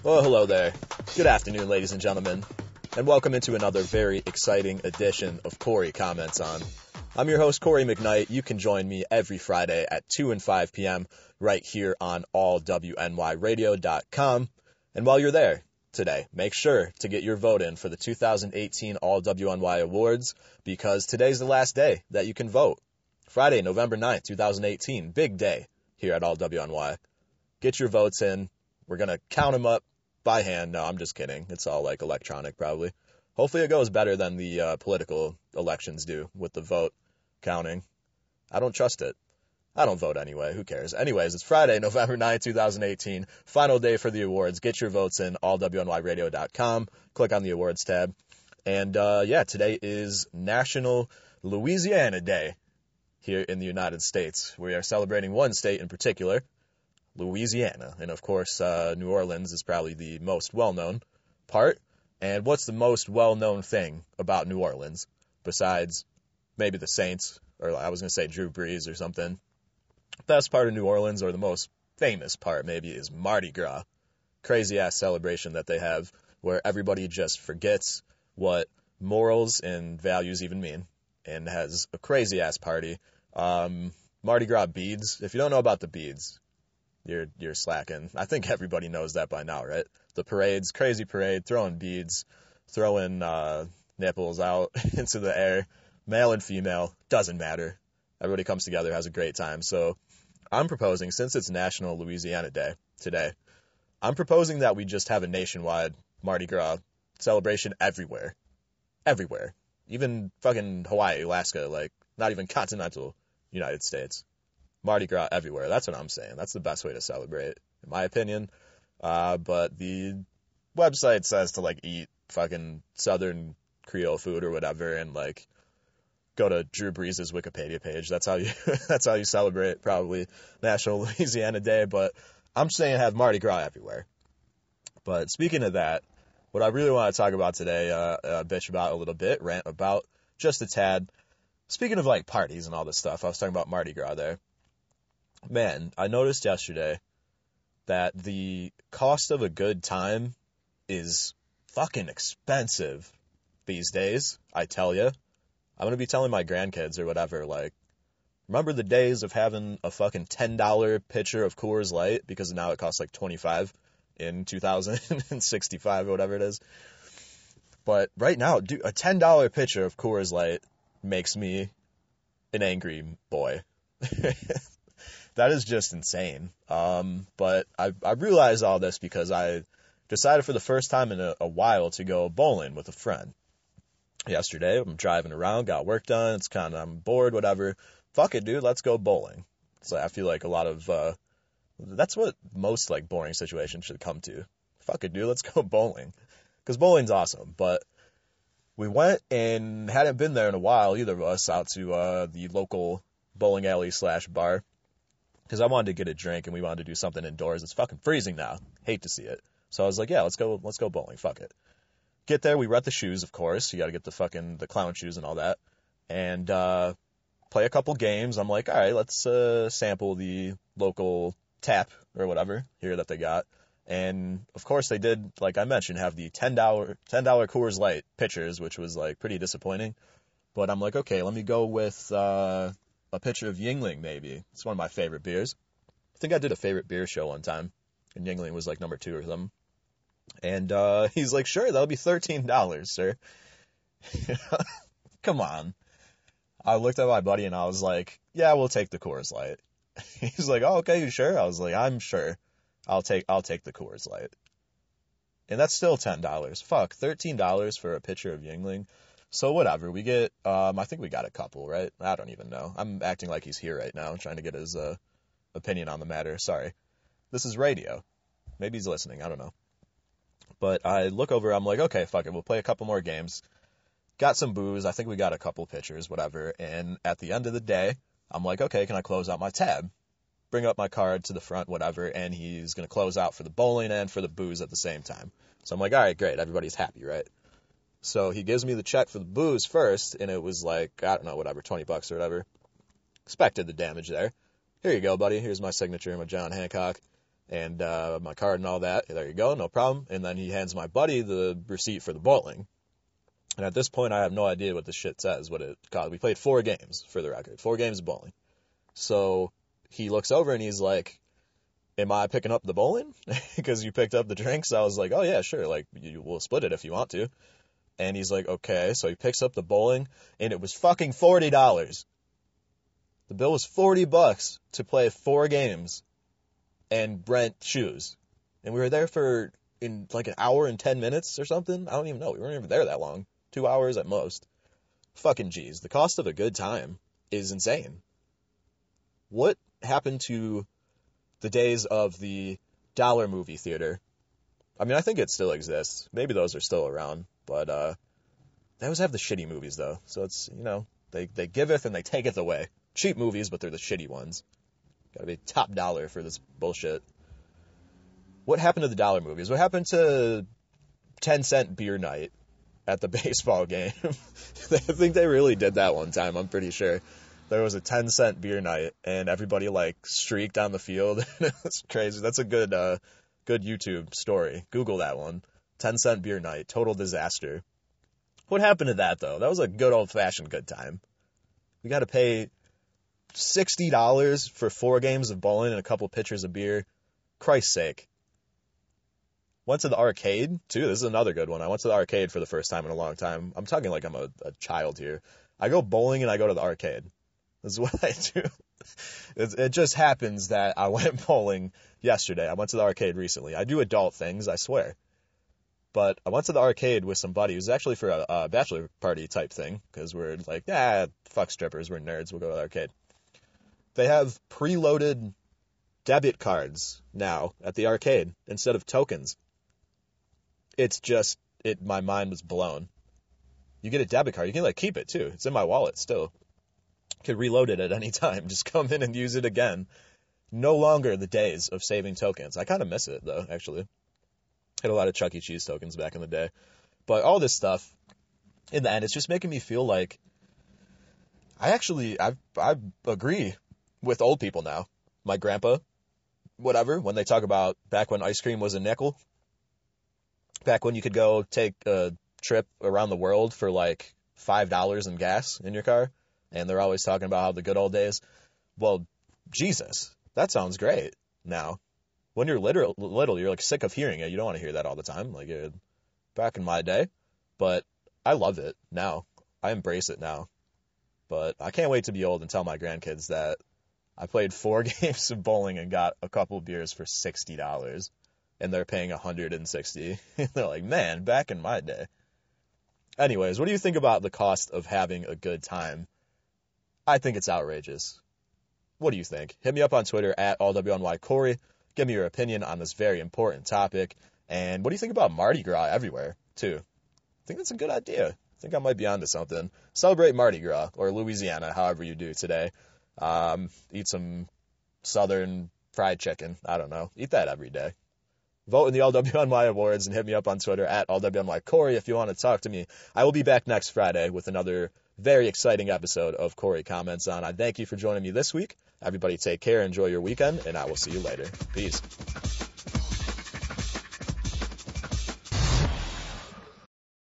Well, hello there. Good afternoon, ladies and gentlemen, and welcome into another very exciting edition of Cory Comments On. I'm your host, Cory McKnight. You can join me every Friday at 2 and 5 p.m. right here on allwnyradio.com. And while you're there today, make sure to get your vote in for the 2018 All WNY Awards, because today's the last day that you can vote. Friday, November 9th, 2018, big day here at All WNY. Get your votes in. We're going to count them up by hand. No, I'm just kidding. It's all like electronic probably. Hopefully it goes better than the political elections do with the vote counting. I don't trust it. I don't vote anyway. Who cares? Anyways, it's Friday, November 9th, 2018. Final day for the awards. Get your votes in, allwnyradio.com. Click on the awards tab. And today is National Louisiana Day here in the United States. We are celebrating one state in particular, Louisiana. And of course, New Orleans is probably the most well-known part. And what's the most well-known thing about New Orleans besides maybe the Saints, or I was going to say Drew Brees or something? Best part of New Orleans, or the most famous part maybe, is Mardi Gras. Crazy-ass celebration that they have where everybody just forgets what morals and values even mean and has a crazy-ass party. Mardi Gras beads. If you don't know about the beads, you're slacking. I think everybody knows that by now, right? The parades, crazy parade, throwing beads, throwing nipples out into the air, male and female, doesn't matter. Everybody comes together, has a great time. So I'm proposing, since it's National Louisiana Day today, I'm proposing that we just have a nationwide Mardi Gras celebration everywhere. Everywhere. Even fucking Hawaii, Alaska, like not even continental United States. Mardi Gras everywhere. That's what I'm saying. That's the best way to celebrate, in my opinion. But the website says to like eat fucking Southern Creole food or whatever, and like go to Drew Brees' Wikipedia page. That's how you that's how you celebrate probably National Louisiana Day. But I'm saying have Mardi Gras everywhere. But speaking of that, what I really want to talk about today, bitch about a little bit, rant about just a tad. Speaking of like parties and all this stuff, I was talking about Mardi Gras there. Man, I noticed yesterday that the cost of a good time is fucking expensive these days, I tell you. I'm going to be telling my grandkids or whatever, like, remember the days of having a fucking $10 pitcher of Coors Light, because now it costs like $25 in 2065 or whatever it is. But right now, dude, a $10 pitcher of Coors Light makes me an angry boy. That is just insane. But I realized all this because I decided for the first time in a while to go bowling with a friend. Yesterday, I'm driving around, got work done. I'm bored, whatever. Fuck it, dude. Let's go bowling. So I feel like a lot of, that's what most like boring situations should come to. Fuck it, dude. Let's go bowling. Because bowling's awesome. But we went and hadn't been there in a while, either of us, out to the local bowling alley / bar. Because I wanted to get a drink and we wanted to do something indoors. It's fucking freezing now. Hate to see it. So I was like, yeah, let's go bowling. Fuck it. Get there, we rent the shoes, of course. You got to get the clown shoes and all that. And play a couple games. I'm like, all right, let's sample the local tap or whatever here that they got. And of course they did, like I mentioned, have the $10 Coors Light pitchers, which was like pretty disappointing. But I'm like, okay, let me go with a pitcher of Yuengling maybe. It's one of my favorite beers. I think I did a favorite beer show one time, and Yuengling was like number 2 or something. And he's like, sure, that'll be $13, sir. Come on. I looked at my buddy and I was like, yeah, we'll take the Coors Light. He's like, oh, okay, you sure? I was like, I'm sure. I'll take the Coors Light. And that's still $10. Fuck, $13 for a pitcher of Yuengling. So whatever, we get, I think we got a couple, right? I don't even know. I'm acting like he's here right now, trying to get his opinion on the matter. Sorry. This is radio. Maybe he's listening. I don't know. But I look over, I'm like, okay, fuck it, we'll play a couple more games. Got some booze, I think we got a couple pitchers, whatever. And at the end of the day, I'm like, okay, can I close out my tab? Bring up my card to the front, whatever, and he's going to close out for the bowling and for the booze at the same time. So I'm like, all right, great, everybody's happy, right? So he gives me the check for the booze first, and it was like, I don't know, whatever, $20 or whatever. Expected the damage there. Here you go, buddy. Here's my signature, my John Hancock. and my card and all that. There you go, no problem. And then he hands my buddy the receipt for the bowling. And at this point, I have no idea what this shit says, what it cost. We played 4 games, for the record. 4 games of bowling. So he looks over and he's like, am I picking up the bowling? Because you picked up the drinks. I was like, oh, yeah, sure. Like, we'll split it if you want to. And he's like, okay. So he picks up the bowling, and it was fucking $40. The bill was $40 to play 4 games and rent shoes. And we were there for, in like an hour and 10 minutes or something. I don't even know. We weren't even there that long. 2 hours at most. Fucking geez. The cost of a good time is insane. What happened to the days of the dollar movie theater? I mean, I think it still exists. Maybe those are still around. But they always have the shitty movies, though. So it's, you know, they giveth and they taketh away. Cheap movies, but they're the shitty ones. Gotta be top dollar for this bullshit. What happened to the dollar movies? What happened to 10-cent beer night at the baseball game? I think they really did that one time, I'm pretty sure. There was a 10-cent beer night, and everybody, like, streaked on the field. It's crazy. That's a good YouTube story. Google that one. 10-cent beer night. Total disaster. What happened to that, though? That was a good old-fashioned good time. We got to pay $60 for 4 games of bowling and a couple pitchers of beer. Christ's sake. Went to the arcade, too. This is another good one. I went to the arcade for the first time in a long time. I'm talking like I'm a child here. I go bowling and I go to the arcade. This is what I do. It just happens that I went bowling yesterday. I went to the arcade recently. I do adult things, I swear. But I went to the arcade with some buddy. It was actually for a bachelor party type thing, because we're like, fuck strippers, we're nerds, we'll go to the arcade. They have preloaded debit cards now at the arcade instead of tokens. It's just, my mind was blown. You get a debit card, you can like keep it too. It's in my wallet still. You can reload it at any time. Just come in and use it again. No longer the days of saving tokens. I kind of miss it though, actually. Had a lot of Chuck E. Cheese tokens back in the day. But all this stuff, in the end, it's just making me feel like I agree with old people now. My grandpa, whatever, when they talk about back when ice cream was a nickel, back when you could go take a trip around the world for like $5 in gas in your car, and they're always talking about how the good old days. Well, Jesus, that sounds great now. When you're little, you're like sick of hearing it. You don't want to hear that all the time, like back in my day. But I love it now. I embrace it now. But I can't wait to be old and tell my grandkids that I played 4 games of bowling and got a couple of beers for $60, and they're paying $160. They're like, man, back in my day. Anyways, what do you think about the cost of having a good time? I think it's outrageous. What do you think? Hit me up on Twitter at allwnycory. Give me your opinion on this very important topic. And what do you think about Mardi Gras everywhere, too? I think that's a good idea. I think I might be onto something. Celebrate Mardi Gras, or Louisiana, however you do today. Eat some Southern fried chicken. I don't know. Eat that every day. Vote in the LWNY Awards and hit me up on Twitter at allwnycory if you want to talk to me. I will be back next Friday with another very exciting episode of Cory Comments On. I thank you for joining me this week. Everybody take care, enjoy your weekend, and I will see you later. Peace.